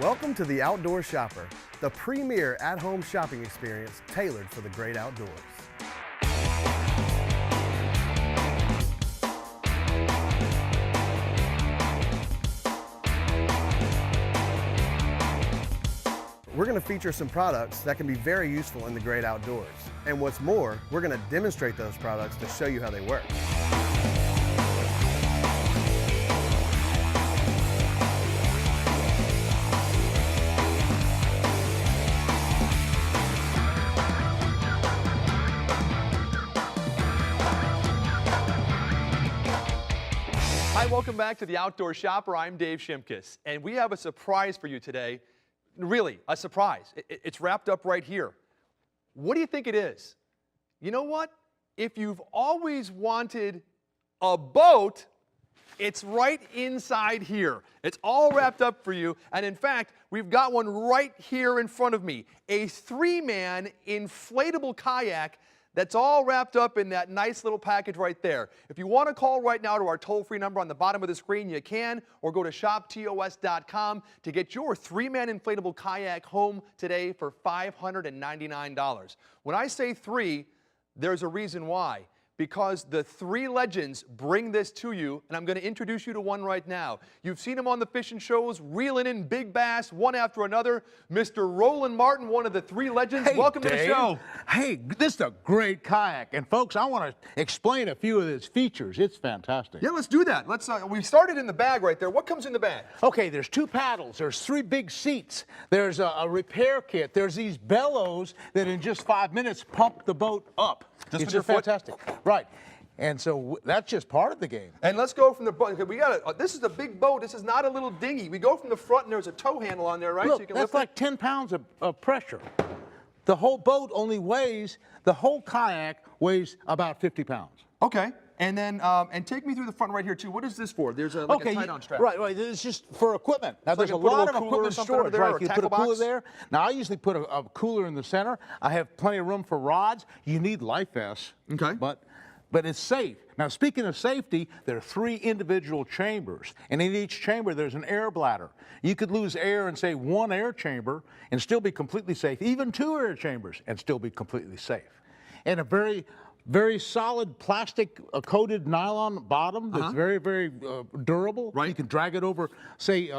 Welcome to the Outdoor Shopper, the premier at-home shopping experience tailored for the great outdoors. We're going to feature some products that can be very useful in the great outdoors. And what's more, we're going to demonstrate those products to show you how they work. Hi, welcome back to the Outdoor Shopper. I'm Dave Shimkus, and we have a surprise for you today. Really, a surprise. It's wrapped up right here. What do you think it is? You know what? If you've always wanted a boat, it's right inside here. It's all wrapped up for you, and in fact, we've got one right here in front of me. A three-man inflatable kayak that's all wrapped up in that nice little package right there. If you want to call right now to our toll-free number on the bottom of the screen, you can, or go to shoptos.com to get your three-man inflatable kayak home today for $599. When I say three, there's a reason why. Because the three legends bring this to you, and I'm going to introduce you to one right now. You've seen him on the fishing shows, reeling in big bass, one after another. Mr. Roland Martin, one of the three legends. Hey, welcome Dave. to the show. Hey, this is a great kayak. And folks, I want to explain a few of its features. It's fantastic. Yeah, let's do that. We started in the bag right there. What comes in the bag? Okay, there's two paddles. There's three big seats. There's a repair kit. There's these bellows that in just 5 minutes pump the boat up. Just it's with your just foot? fantastic. Right. And so that's just part of the game. And let's go from the boat. Okay, we got this is a big boat. This is not a little dinghy. We go from the front, and there's a tow handle on there, right? Look, So you can that's lift like 10 pounds of pressure. The whole boat only weighs, the whole kayak weighs about 50 pounds. Okay. And then, and take me through the front right here, too. What is this for? There's like a tie-down strap. Right. It's just for equipment. Now, So there's you a can put a lot little of cooler or equipment something over storage, there, right? or a You put a tackle cooler box? there. Now, I usually put a cooler in the center. I have plenty of room for rods. You need life vests. Okay. But it's safe. Now, speaking of safety, there are three individual chambers, and in each chamber there's an air bladder. You could lose air in, say, one air chamber and still be completely safe, even two air chambers and still be completely safe. And a very, very solid plastic coated nylon bottom that's very, very durable. Right. You can drag it over, say,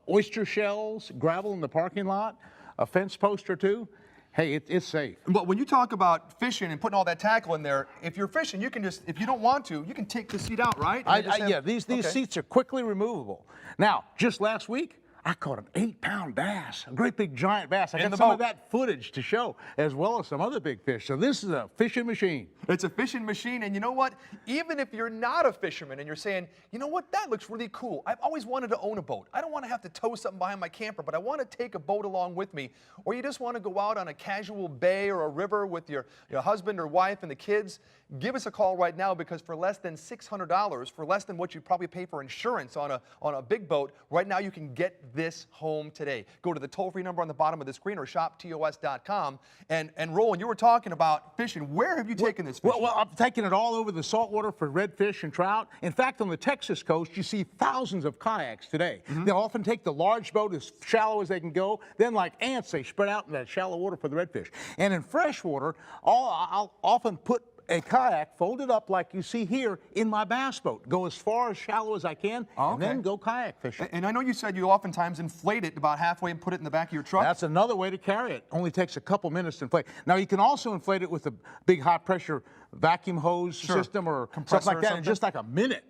oyster shells, gravel in the parking lot, a fence post or two. Hey, it's safe. But when you talk about fishing and putting all that tackle in there, if you're fishing, you can just, if you don't want to, you can take the seat out, right? Yeah, these seats are quickly removable. Now, just last week, I caught an 8-pound bass, a great big giant bass. I got some of that footage to show, as well as some other big fish. So this is a fishing machine. It's a fishing machine, and you know what? Even if you're not a fisherman and you're saying, you know what, that looks really cool. I've always wanted to own a boat. I don't want to have to tow something behind my camper, but I want to take a boat along with me. Or you just want to go out on a casual bay or a river with your husband or wife and the kids. Give us a call right now, because for less than $600, for less than what you probably pay for insurance on a big boat, right now you can get this home today. Go to the toll-free number on the bottom of the screen or shoptos.com. And Roland, you were talking about fishing. Where have you taken this fishing? Well, I'm taking it all over the saltwater for redfish and trout. In fact, on the Texas coast, you see thousands of kayaks today. They'll often take the large boat as shallow as they can go. Then, like ants, they spread out in that shallow water for the redfish. And in freshwater, I'll often put a kayak folded up like you see here in my bass boat. Go as far as shallow as I can, and then go kayak fishing. And I know you said you oftentimes inflate it about halfway and put it in the back of your truck. That's another way to carry it. Only takes a couple minutes to inflate. Now, you can also inflate it with a big high pressure vacuum hose system or something like that in just like a minute.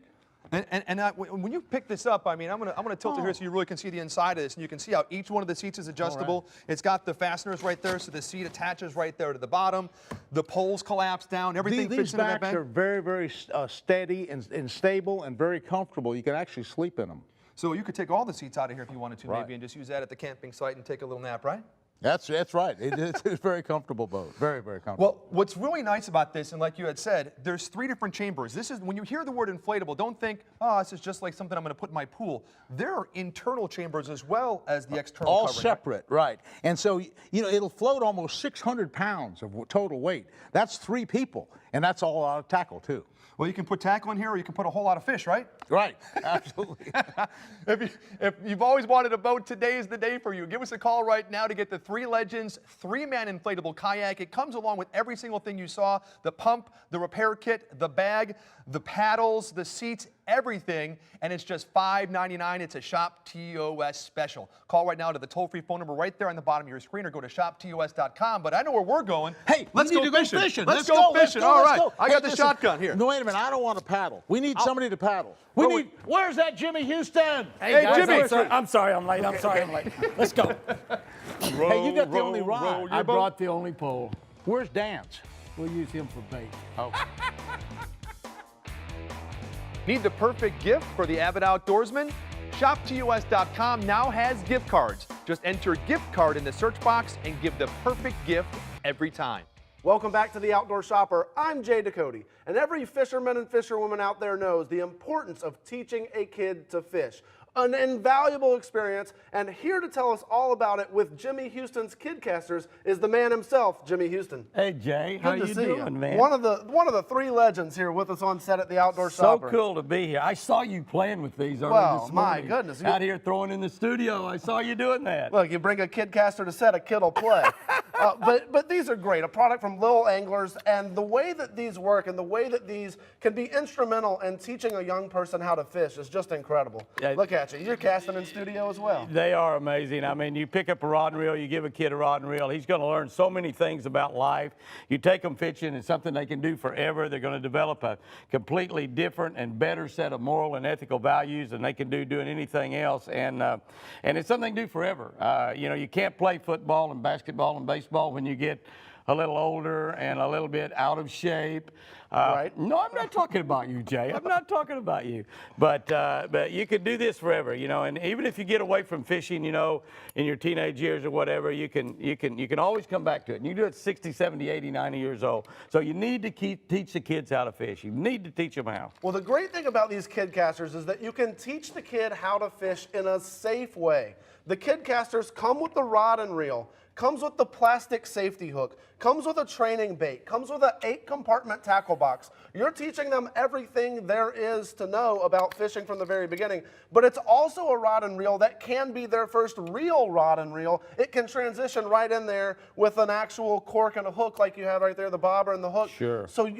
And when you pick this up, I mean, I'm gonna tilt it here so you really can see the inside of this, and you can see how each one of the seats is adjustable. It's got the fasteners right there, so the seat attaches right there to the bottom. The poles collapse down. Everything fits into that bag. These backs are very, very steady and stable and very comfortable. You can actually sleep in them. So you could take all the seats out of here if you wanted to, maybe, and just use that at the camping site and take a little nap, right? That's right. It's a very comfortable boat. Very, very comfortable. Well, what's really nice about this, and like you had said, there's three different chambers. This is, when you hear the word inflatable, don't think, oh, this is just like something I'm going to put in my pool. There are internal chambers as well as the external all covering, separate, right? And so, you know, it'll float almost 600 pounds of total weight. That's 3 people, and that's all out of tackle, too. Well, you can put tackle in here, or you can put a whole lot of fish, right? Right, absolutely. If you've always wanted a boat, today is the day for you. Give us a call right now to get the 3 Legends 3-man inflatable kayak. It comes along with every single thing you saw: the pump, the repair kit, the bag, the paddles, the seats, everything, and it's just $5.99. It's a Shop TOS special. Call right now to the toll-free phone number right there on the bottom of your screen, or go to shoptos.com. But I know where we're going. Hey, let's we go need to go fishing. fishing. Let's go fishing. All right, I got the listen, shotgun here. No, wait a minute. I don't want to paddle. We need somebody to paddle. Where's that Jimmy Houston? Hey, guys, Jimmy. I'm sorry I'm late. I'm sorry I'm late. Let's go. Hey, you got the only rod. I brought the only pole. Where's Dance? We'll use him for bait. Oh. Need the perfect gift for the avid outdoorsman? ShopTOS.com now has gift cards. Just enter gift card in the search box and give the perfect gift every time. Welcome back to The Outdoor Shopper. I'm Jay Ducote, and every fisherman and fisherwoman out there knows the importance of teaching a kid to fish. An invaluable experience, and here to tell us all about it with Jimmy Houston's Kidcasters is the man himself, Jimmy Houston. Hey Jay, how Good to you see doing, man? One of the 3 legends here with us on set at the Outdoor So Shopper. cool to be here. I saw you playing with these earlier Well, this my morning. goodness. Out here throwing in the studio. I saw you doing that. Look, you bring a Kidcaster to set, a kid will play. But these are great, a product from Little Anglers, and the way that these work and the way that these can be instrumental in teaching a young person how to fish is just incredible. Yeah. Look at you. You're casting in studio as well. They are amazing. I mean, you pick up a rod and reel, you give a kid a rod and reel, he's going to learn so many things about life. You take them fishing, it's something they can do forever. They're going to develop a completely different and better set of moral and ethical values than they can do doing anything else. And it's something they do forever. You know, you can't play football and basketball and baseball when you get a little older and a little bit out of shape. Right. No, I'm not talking about you, Jay. I'm not talking about you. But you could do this forever, you know. And even if you get away from fishing, you know, in your teenage years or whatever, you can always come back to it. And you can do it 60, 70, 80, 90 years old. So you need to teach the kids how to fish. You need to teach them how. Well, the great thing about these Kidcasters is that you can teach the kid how to fish in a safe way. The Kidcasters come with the rod and reel, comes with the plastic safety hook, comes with a training bait, comes with an 8-compartment tackle box. You're teaching them everything there is to know about fishing from the very beginning, but it's also a rod and reel that can be their first real rod and reel. It can transition right in there with an actual cork and a hook like you have right there, the bobber and the hook. Sure. So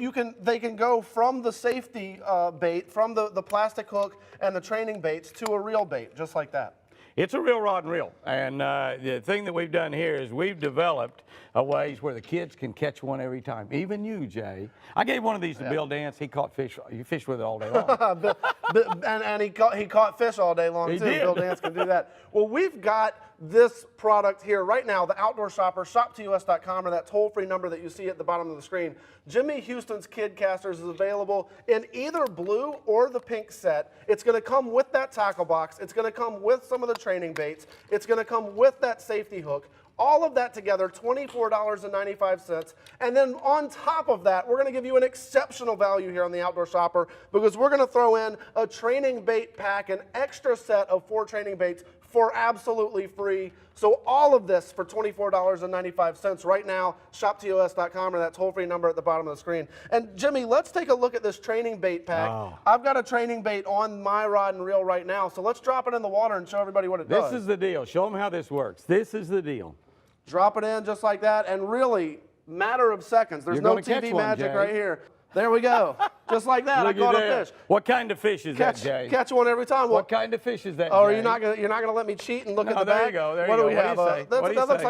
they can go from the safety bait, from the plastic hook and the training baits to a real bait, just like that. It's a real rod and reel. And the thing that we've done here is we've developed a ways where the kids can catch one every time. Even you, Jay. I gave one of these to Bill Dance. He caught fish. You fished with it all day long. and he caught fish all day long, He too. did. Bill Dance can do that. Well, we've got this product here right now, the Outdoor Shopper, ShopTOS.com, or that toll-free number that you see at the bottom of the screen. Jimmy Houston's Kidcasters is available in either blue or the pink set. It's going to come with that tackle box. It's going to come with some of the training baits. It's going to come with that safety hook. All of that together, $24.95. And then on top of that, we're going to give you an exceptional value here on the Outdoor Shopper, because we're going to throw in a training bait pack, an extra set of 4 training baits for absolutely free. So all of this for $24.95 right now, ShopTOS.com, or that toll-free number at the bottom of the screen. And Jimmy, let's take a look at this training bait pack. Oh. I've got a training bait on my rod and reel right now, so let's drop it in the water and show everybody what it does. This is the deal. Show them how this works. This is the deal. Drop it in just like that, and really, matter of seconds. There's You're no gonna catch TV one, magic Jay. right here. There we go. Just like that, I Look at caught a there. fish. What kind of fish is that, Jay? Catch one every time. What kind of fish is that, Oh, Jay? you're not gonna let me cheat and look at No, the there back? you go, there what you do go. we What do have? you say? What do you That looks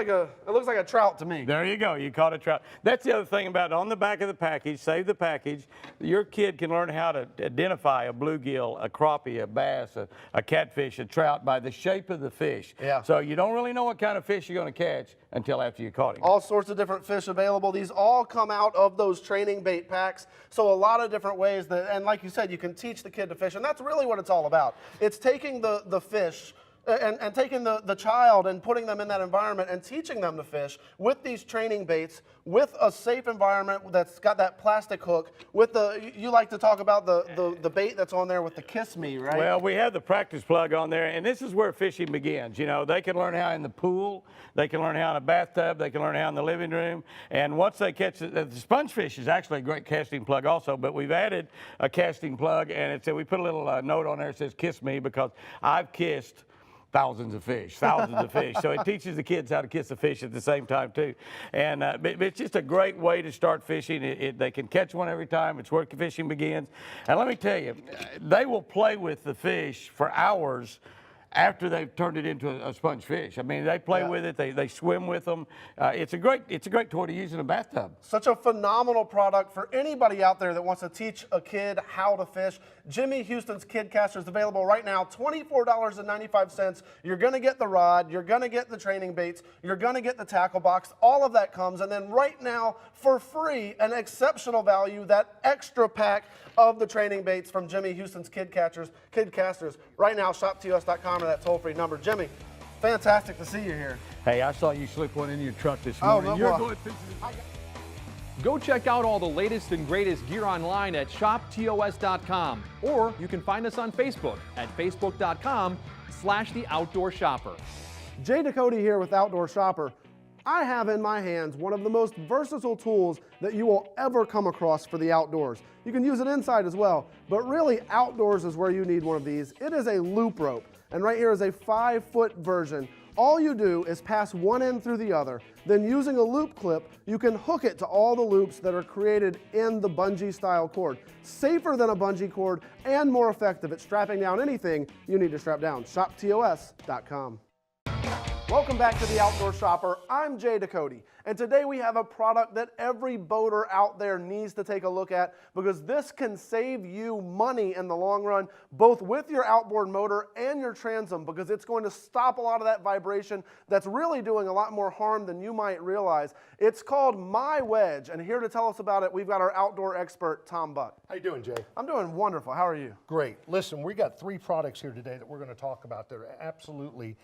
say? like a trout to me. There you go. You caught a trout. That's the other thing about it. On the back of the package, save the package, your kid can learn how to identify a bluegill, a crappie, a bass, a catfish, a trout by the shape of the fish. Yeah. So you don't really know what kind of fish you're going to catch until after you caught him. All sorts of different fish available. These all come out of those training bait packs. So a lot of different ways that, and like you said, you can teach the kid to fish, and that's really what it's all about. It's taking the fish and taking the child and putting them in that environment and teaching them to fish with these training baits, with a safe environment that's got that plastic hook, with you like to talk about the bait that's on there with the Kiss Me, right? Well, we have the practice plug on there, and this is where fishing begins. You know, they can learn how in the pool, they can learn how in a bathtub, they can learn how in the living room, and once they catch the sponge fish is actually a great casting plug also, but we've added a casting plug, and we put a little note on there that says Kiss Me, because I've kissed thousands of fish. So it teaches the kids how to kiss the fish at the same time too. And but it's just a great way to start fishing. They can catch one every time. It's where fishing begins. And let me tell you, they will play with the fish for hours after they've turned it into a sponge fish. I mean, they play with it, they swim with them. It's a great toy to use in a bathtub. Such a phenomenal product for anybody out there that wants to teach a kid how to fish. Jimmy Houston's Kid Caster is available right now, $24.95. You're gonna get the rod, you're gonna get the training baits, you're gonna get the tackle box, all of that comes, and then right now, for free, an exceptional value, that extra pack of the training baits from Jimmy Houston's Kid Casters. Right now, shoptos.com or that toll-free number. Jimmy, fantastic to see you here. Hey, I saw you slip one in your truck this Oh, morning. no, You're well, going fishing. Go check out all the latest and greatest gear online at shoptos.com, or you can find us on Facebook at facebook.com/The Outdoor Shopper. Jay Ducote here with Outdoor Shopper. I have in my hands one of the most versatile tools that you will ever come across for the outdoors. You can use it inside as well, but really outdoors is where you need one of these. It is a loop rope, and right here is a 5-foot version. All you do is pass one end through the other, then using a loop clip, you can hook it to all the loops that are created in the bungee style cord. Safer than a bungee cord and more effective at strapping down anything you need to strap down. ShopTOS.com. Welcome back to the Outdoor Shopper. I'm Jay Ducote, and today we have a product that every boater out there needs to take a look at, because this can save you money in the long run, both with your outboard motor and your transom, because it's going to stop a lot of that vibration that's really doing a lot more harm than you might realize. It's called My Wedge, and here to tell us about it, we've got our outdoor expert, Tom Buck. How you doing, Jay? I'm doing wonderful. How are you? Great. Listen, we got 3 products here today that we're going to talk about that are absolutely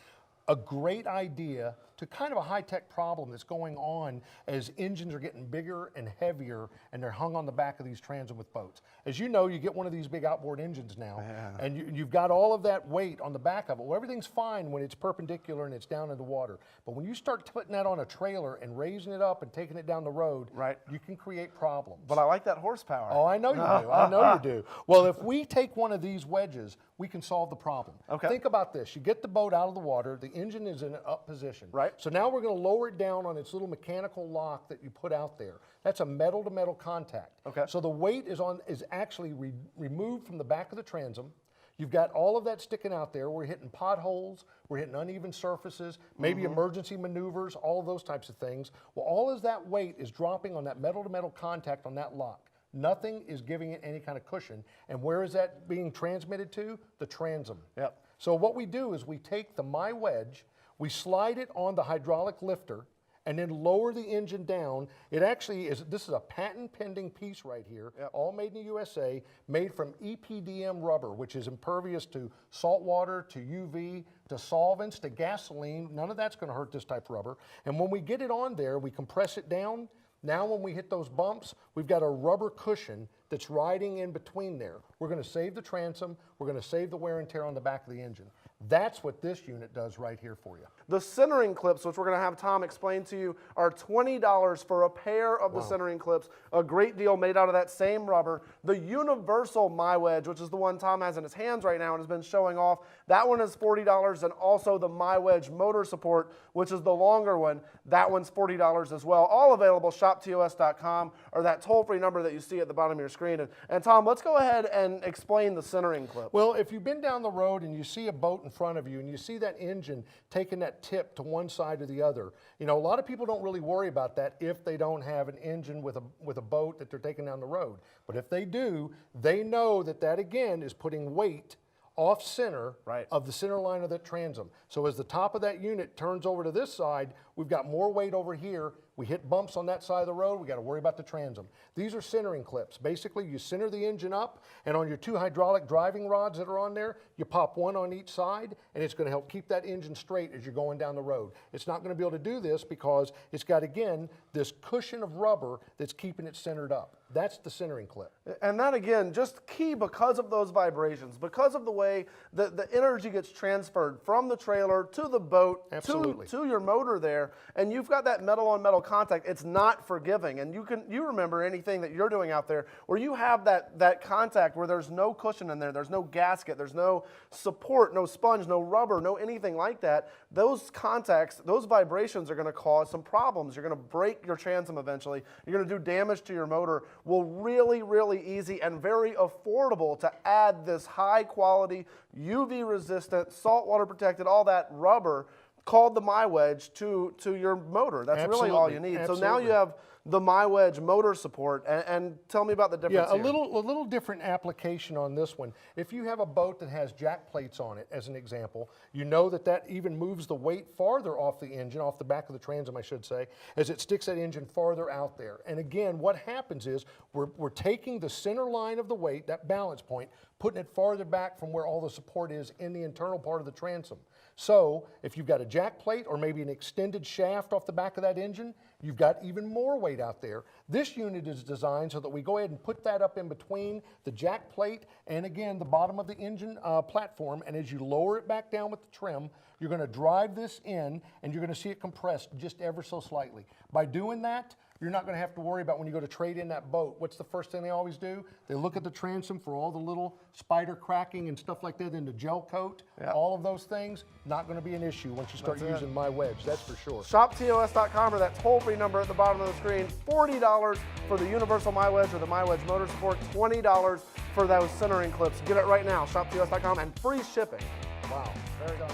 a great idea to kind of a high-tech problem that's going on as engines are getting bigger and heavier, and they're hung on the back of these transom with boats. As you know, you get one of these big outboard engines now, and you've got all of that weight on the back of it. Well, everything's fine when it's perpendicular and it's down in the water. But when you start putting that on a trailer and raising it up and taking it down the road, you can create problems. But I like that horsepower. Oh, I know you do. I know you do. Well, if we take one of these wedges, we can solve the problem. Okay. Think about this. You get the boat out of the water, the engine is in an up position. Right. So now we're going to lower it down on its little mechanical lock that you put out there. That's a metal-to-metal contact. Okay. So the weight is actually removed from the back of the transom. You've got all of that sticking out there. We're hitting potholes, we're hitting uneven surfaces, maybe emergency maneuvers, all of those types of things. Well, all of that weight is dropping on that metal-to-metal contact on that lock. Nothing is giving it any kind of cushion. And where is that being transmitted to? The transom. Yep. So what we do is we take the My Wedge, we slide it on the hydraulic lifter, and then lower the engine down. It actually is, this is a patent pending piece right here, all made in the USA, made from EPDM rubber, which is impervious to salt water, to UV, to solvents, to gasoline. None of that's gonna hurt this type of rubber. And when we get it on there, we compress it down. Now when we hit those bumps, we've got a rubber cushion that's riding in between there. We're gonna save the transom, we're gonna save the wear and tear on the back of the engine. That's what this unit does right here for you. The centering clips, which we're going to have Tom explain to you, are $20 for a pair of the centering clips. A great deal made out of that same rubber. The universal My Wedge, which is the one Tom has in his hands right now and has been showing off, that one is $40, and also the My Wedge motor support, which is the longer one, that one's $40 as well. All available, shoptos.com, or that toll-free number that you see at the bottom of your screen. And Tom, let's go ahead and explain the centering clip. Well, if you've been down the road and you see a boat in front of you and you see that engine taking that tip to one side or the other, you know, a lot of people don't really worry about that if they don't have an engine with a boat that they're taking down the road. But if they do, they know that that again is putting weight off center of the center line of that transom. So as the top of that unit turns over to this side, we've got more weight over here. We hit bumps on that side of the road, we got to worry about the transom. These are centering clips. Basically, you center the engine up, and on your 2 hydraulic driving rods that are on there, you pop one on each side, and it's going to help keep that engine straight as you're going down the road. It's not going to be able to do this because it's got, again, this cushion of rubber that's keeping it centered up. That's the centering clip. And that, again, just key because of those vibrations, because of the way that the energy gets transferred from the trailer to the boat, to your motor there, and you've got that metal-on-metal contact. It's not forgiving, and you remember anything that you're doing out there where you have that contact where there's no cushion in there, there's no gasket, there's no support, no sponge, no rubber, no anything like that. Those contacts, those vibrations are going to cause some problems. You're going to break your transom eventually. You're going to do damage to your motor. Well, really, really easy and very affordable to add this high quality, UV resistant, saltwater protected, all that rubber called the MyWedge to your motor. That's really all you need. So now you have the MyWedge motor support, and tell me about the difference. Yeah, a little different application on this one. If you have a boat that has jack plates on it, as an example, you know that even moves the weight farther off the engine, off the back of the transom, I should say, as it sticks that engine farther out there. And again, what happens is we're taking the center line of the weight, that balance point, putting it farther back from where all the support is in the internal part of the transom. So if you've got a jack plate or maybe an extended shaft off the back of that engine, you've got even more weight out there. This unit is designed so that we go ahead and put that up in between the jack plate and, again, the bottom of the engine platform. And as you lower it back down with the trim, you're going to drive this in and you're going to see it compressed just ever so slightly. By doing that, you're not going to have to worry about when you go to trade in that boat. What's the first thing they always do? They look at the transom for all the little spider cracking and stuff like that in the gel coat. All of those things, not going to be an issue once you start using MyWedge, that's for sure. ShopTOS.com or that toll-free number at the bottom of the screen. $40 for the Universal MyWedge or the MyWedge Motor Support. $20 for those centering clips. Get it right now, ShopTOS.com, and free shipping. Wow, very good.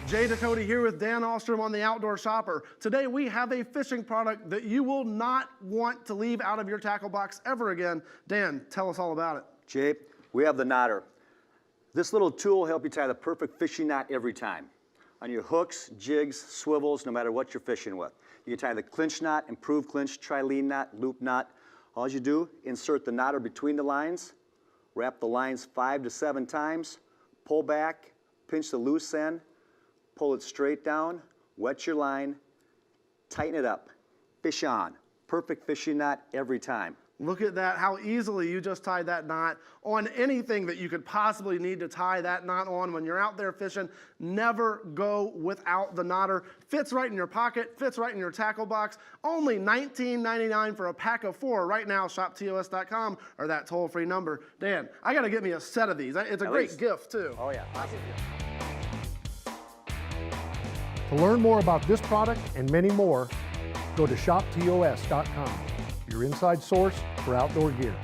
Jay Ducote here with Dan Ahlstrom on the Outdoor Shopper. Today we have a fishing product that you will not want to leave out of your tackle box ever again. Dan, tell us all about it. Jay, we have the knotter. This little tool will help you tie the perfect fishing knot every time. On your hooks, jigs, swivels, no matter what you're fishing with. You can tie the clinch knot, improved clinch, trilene knot, loop knot. All you do, insert the knotter between the lines, wrap the lines 5 to 7 times, pull back, pinch the loose end, pull it straight down, wet your line, tighten it up, fish on. Perfect fishing knot every time. Look at that, how easily you just tied that knot on anything that you could possibly need to tie that knot on when you're out there fishing. Never go without the knotter. Fits right in your pocket, fits right in your tackle box. Only $19.99 for a pack of 4 right now, ShopTOS.com or that toll-free number. Dan, I gotta get me a set of these. It's a great gift too. Oh yeah, awesome. To learn more about this product and many more, go to ShopTOS.com, your inside source for outdoor gear.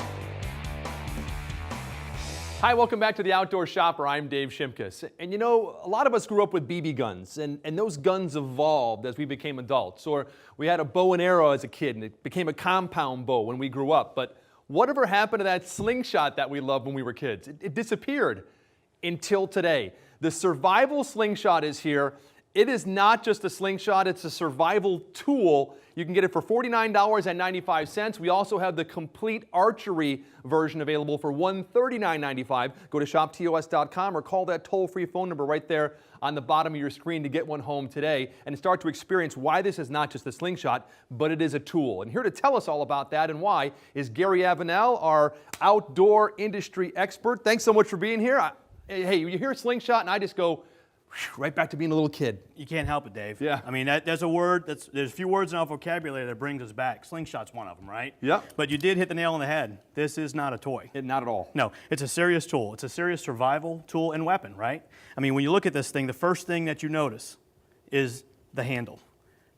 Hi, welcome back to the Outdoor Shopper. I'm Dave Shimkus. And you know, a lot of us grew up with BB guns, and those guns evolved as we became adults. Or we had a bow and arrow as a kid, and it became a compound bow when we grew up. But whatever happened to that slingshot that we loved when we were kids? It disappeared until today. The survival slingshot is here. It is not just a slingshot, it's a survival tool. You can get it for $49.95. We also have the complete archery version available for $139.95. Go to ShopTOS.com or call that toll-free phone number right there on the bottom of your screen to get one home today and start to experience why this is not just a slingshot, but it is a tool. And here to tell us all about that and why is Gary Avenel, our outdoor industry expert. Thanks so much for being here. Hey, you hear slingshot and I just go, right back to being a little kid. You can't help it, Dave. Yeah. I mean, there's a few words in our vocabulary that brings us back. Slingshot's one of them, right? Yep. But you did hit the nail on the head. This is not a toy. Not at all. No, it's a serious tool. It's a serious survival tool and weapon, right? I mean, when you look at this thing, the first thing that you notice is the handle.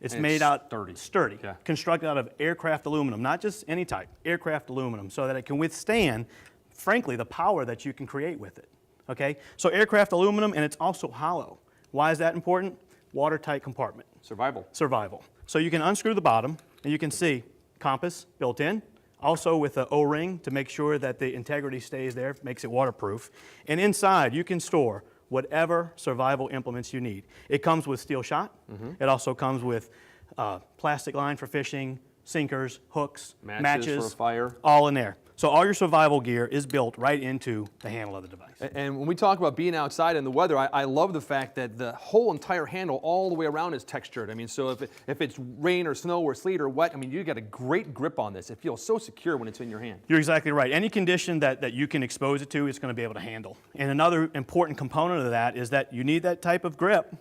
It's made out sturdy. Yeah. Constructed out of aircraft aluminum, not just any type, aircraft aluminum, so that it can withstand, frankly, the power that you can create with it. Okay, so aircraft aluminum, and it's also hollow. Why is that important? Watertight compartment. Survival. Survival. So you can unscrew the bottom, and you can see compass built in, also with an O-ring to make sure that the integrity stays there, makes it waterproof. And inside, you can store whatever survival implements you need. It comes with steel shot. It also comes with plastic line for fishing, sinkers, hooks, matches, for a fire. all in there. So all your survival gear is built right into the handle of the device. And when we talk about being outside in the weather, I love the fact that the whole entire handle all the way around is textured. I mean, so if it's rain or snow or sleet or wet, I mean, you got a great grip on this. It feels so secure when it's in your hand. You're exactly right. Any condition that you can expose it to, it's going to be able to handle. And another important component of that is that you need that type of grip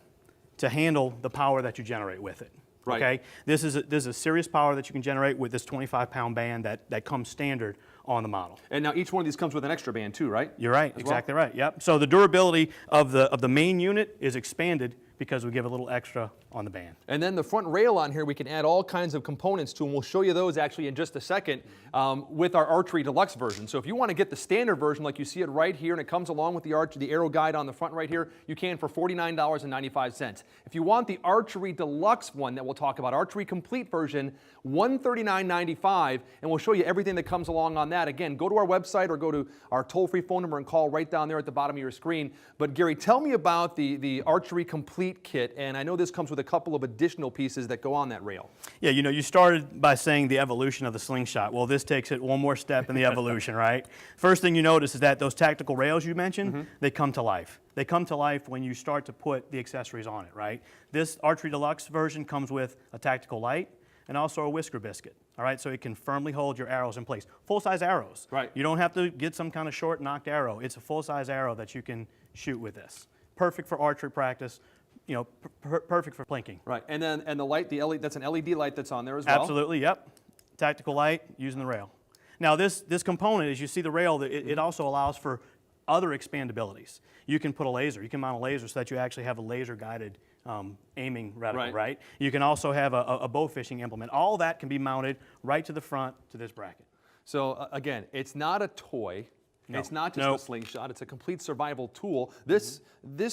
to handle the power that you generate with it. Right. Okay? This is a serious power that you can generate with this 25-pound band that comes standard on the model. And now each one of these comes with an extra band too, right? You're right, exactly right. Yep. So the durability of the main unit is expanded because we give a little extra on the band. And then the front rail on here, we can add all kinds of components to, and we'll show you those actually in just a second with our Archery Deluxe version. So if you want to get the standard version like you see it right here, and it comes along with the arrow guide on the front right here, you can for $49.95. If you want the Archery Deluxe one that we'll talk about, Archery Complete version, $139.95, and we'll show you everything that comes along on that. Again, go to our website or go to our toll-free phone number and call right down there at the bottom of your screen. But Gary, tell me about the Archery Complete kit, and I know this comes with a couple of additional pieces that go on that rail. Yeah, you know, you started by saying the evolution of the slingshot. Well, this takes it one more step in the evolution, right? First thing you notice is that those tactical rails you mentioned, they come to life. They come to life when you start to put the accessories on it, right? This Archery Deluxe version comes with a tactical light and also a whisker biscuit, all right? So it can firmly hold your arrows in place. Full-size arrows. Right. You don't have to get some kind of short knocked arrow. It's a full-size arrow that you can shoot with this. Perfect for archery practice. You know, perfect for plinking. Right, and the light, the LED, that's an LED light that's on there as well. Absolutely, yep. Tactical light using the rail. Now this component, as you see the rail, it also allows for other expandabilities. You can put a laser, you can mount a laser so that you actually have a laser guided aiming reticle, right? You can also have a bow fishing implement. All that can be mounted right to the front to this bracket. So again, it's not a toy. No. It's not just a slingshot. It's a complete survival tool. This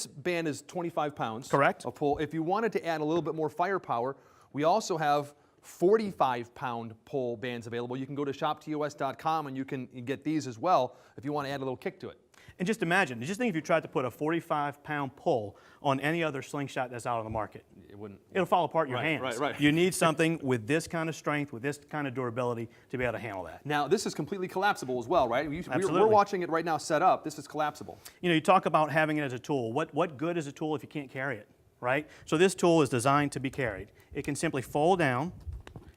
band is 25 pounds. Correct. Of pull. If you wanted to add a little bit more firepower, we also have 45-pound pull bands available. You can go to shoptos.com and you can get these as well if you want to add a little kick to it. And just imagine, just think if you tried to put a 45-pound pull on any other slingshot that's out on the market. It wouldn't. It'll fall apart in your hands. Right. You need something with this kind of strength, with this kind of durability to be able to handle that. Now, this is completely collapsible as well, right? Absolutely. We're watching it right now set up. This is collapsible. You know, you talk about having it as a tool. What good is a tool if you can't carry it, right? So this tool is designed to be carried. It can simply fold down,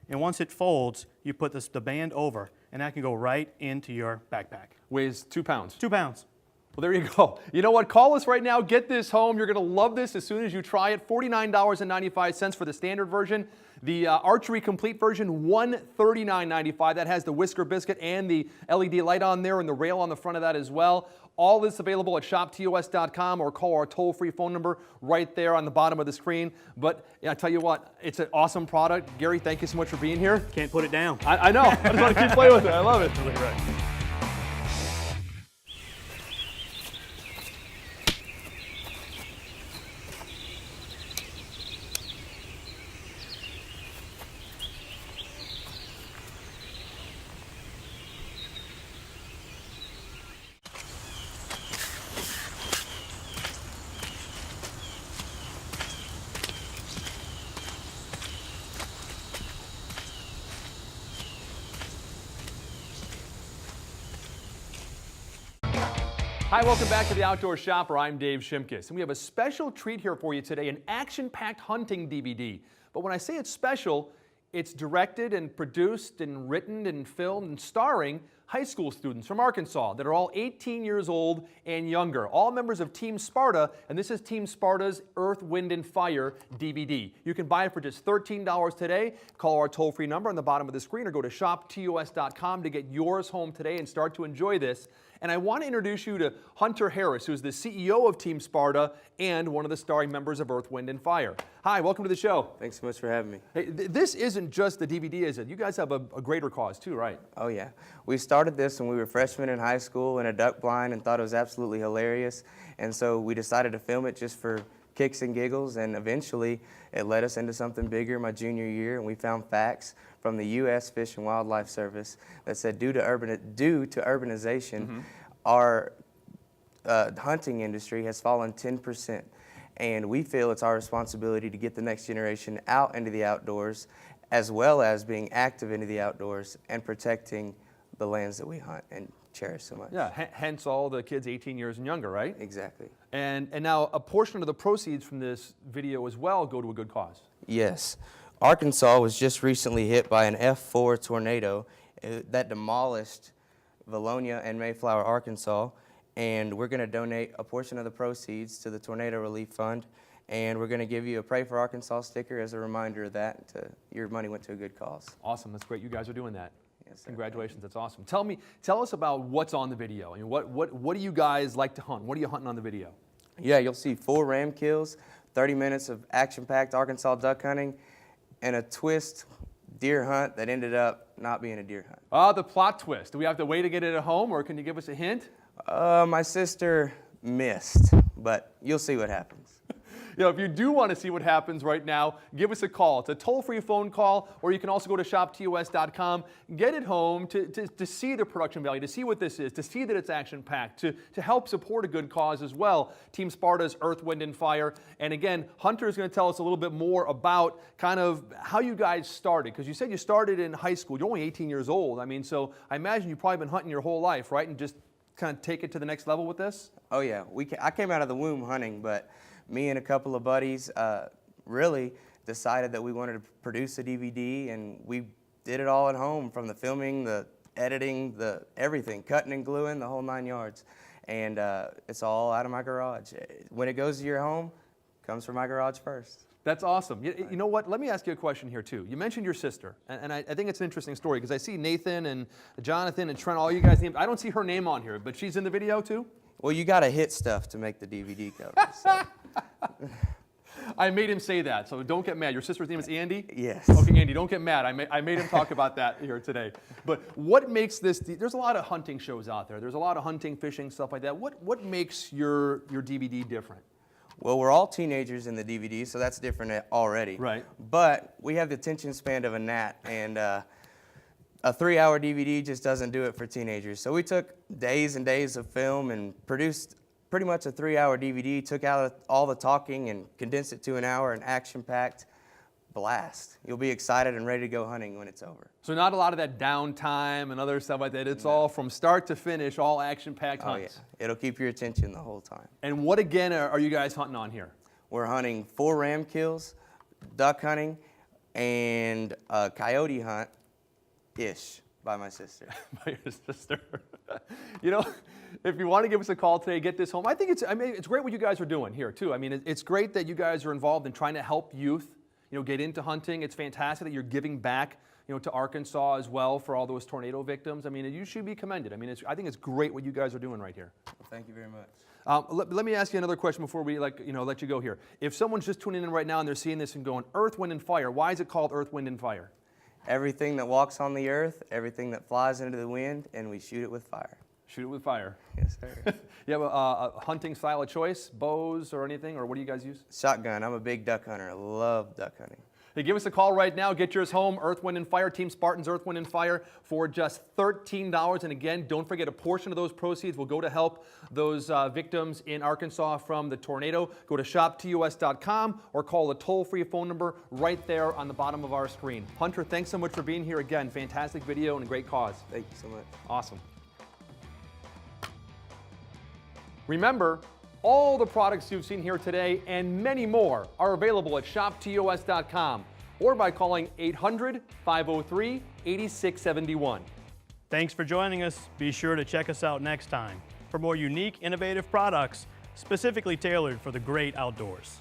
and once it folds, you put the band over, and that can go right into your backpack. Weighs 2 pounds. 2 pounds. Well, there you go. You know what? Call us right now. Get this home. You're going to love this as soon as you try it. $49.95 for the standard version. The Archery Complete version, $139.95. That has the whisker biscuit and the LED light on there and the rail on the front of that as well. All this available at shoptos.com or call our toll-free phone number right there on the bottom of the screen. But I tell you what, it's an awesome product. Gary, thank you so much for being here. Can't put it down. I know. I just want to keep playing with it. I love it. Right. Hi, welcome back to the Outdoor Shopper. I'm Dave Shimkus, and we have a special treat here for you today, an action-packed hunting DVD. But when I say it's special, it's directed and produced and written and filmed and starring high school students from Arkansas that are all 18 years old and younger, all members of Team Sparta, and this is Team Sparta's Earth, Wind, and Fire DVD. You can buy it for just $13 today. Call our toll-free number on the bottom of the screen or go to shoptos.com to get yours home today and start to enjoy this. And I want to introduce you to Hunter Harris, who's the CEO of Team Sparta and one of the starring members of Earth, Wind, and Fire. Hi, welcome to the show. Thanks so much for having me. Hey, this isn't just the DVD, is it? You guys have a greater cause too, right? Oh yeah. We started this when we were freshmen in high school in a duck blind and thought it was absolutely hilarious. And so we decided to film it just for kicks and giggles, and eventually it led us into something bigger my junior year, and we found facts from the U.S. Fish and Wildlife Service that said due to urbanization, our hunting industry has fallen 10%. And we feel it's our responsibility to get the next generation out into the outdoors, as well as being active into the outdoors and protecting the lands that we hunt and cherish so much. Yeah, hence all the kids 18 years and younger, right? Exactly. And now a portion of the proceeds from this video as well go to a good cause. Yes. Arkansas was just recently hit by an F4 tornado that demolished Valonia and Mayflower, Arkansas. And we're going to donate a portion of the proceeds to the Tornado Relief Fund, and we're going to give you a Pray for Arkansas sticker as a reminder of that. Your money went to a good cause. Awesome, that's great. You guys are doing that. Yes, sir. Congratulations, that's awesome. Tell us about what's on the video. I mean, what do you guys like to hunt? What are you hunting on the video? Yeah, you'll see 4 ram kills, 30 minutes of action-packed Arkansas duck hunting, and a twist deer hunt that ended up not being a deer hunt. Ah, the plot twist. Do we have to wait to get it at home, or can you give us a hint? My sister missed, but you'll see what happens. You know, if you do want to see what happens right now, give us a call. It's a toll-free phone call, or you can also go to shoptus.com, get it home to see the production value, to see what this is, to see that it's action-packed, to help support a good cause as well. Team Sparta's Earth, Wind, and Fire. And again, Hunter is going to tell us a little bit more about kind of how you guys started, because you said you started in high school. You're only 18 years old. I mean, so I imagine you've probably been hunting your whole life, right? And just kind of take it to the next level with this? Oh yeah, I came out of the womb hunting, but me and a couple of buddies really decided that we wanted to produce a DVD, and we did it all at home, from the filming, the editing, the everything, cutting and gluing, the whole 9 yards. And it's all out of my garage. When it goes to your home, it comes from my garage first. That's awesome. You know what? Let me ask you a question here, too. You mentioned your sister, and I think it's an interesting story, because I see Nathan and Jonathan and Trent, all you guys' names. I don't see her name on here, but she's in the video, too? Well, you got to hit stuff to make the DVD cover. So. I made him say that, so don't get mad. Your sister's name is Andy? Yes. Okay, Andy, don't get mad. I made him talk about that here today. But what makes this, there's a lot of hunting shows out there. There's a lot of hunting, fishing, stuff like that. What makes your DVD different? Well, we're all teenagers in the DVD, so that's different already. Right. But we have the attention span of a gnat, and a 3-hour DVD just doesn't do it for teenagers. So we took days and days of film and produced pretty much a 3-hour DVD, took out all the talking and condensed it to an hour, and action-packed blast. You'll be excited and ready to go hunting when it's over. So not a lot of that downtime and other stuff like that. It's all from start to finish, all action-packed hunts. Oh yeah, it'll keep your attention the whole time. And what again are you guys hunting on here? We're hunting 4 ram kills, duck hunting, and a coyote hunt-ish by my sister. By your sister. You know, if you want to give us a call today, get this home. I think it's great what you guys are doing here too. I mean, it's great that you guys are involved in trying to help youth, get into hunting. It's fantastic that you're giving back, to Arkansas as well for all those tornado victims. I mean, you should be commended. I mean, I think it's great what you guys are doing right here. Well, thank you very much. Let me ask you another question before we let you go here. If someone's just tuning in right now and they're seeing this and going, Earth, Wind, and Fire, why is it called Earth, Wind, and Fire? Everything that walks on the earth, everything that flies into the wind, and we shoot it with fire. Shoot it with fire. Yes, sir. You have a hunting style of choice, bows or anything, or what do you guys use? Shotgun. I'm a big duck hunter. I love duck hunting. Hey, give us a call right now. Get yours home. Earth, Wind, and Fire. Team Spartans, Earth, Wind, and Fire for just $13. And again, don't forget, a portion of those proceeds will go to help those victims in Arkansas from the tornado. Go to shoptus.com or call the toll-free phone number right there on the bottom of our screen. Hunter, thanks so much for being here again. Fantastic video and a great cause. Thank you so much. Awesome. Remember, all the products you've seen here today and many more are available at shoptus.com or by calling 800-503-8671. Thanks for joining us. Be sure to check us out next time for more unique, innovative products specifically tailored for the great outdoors.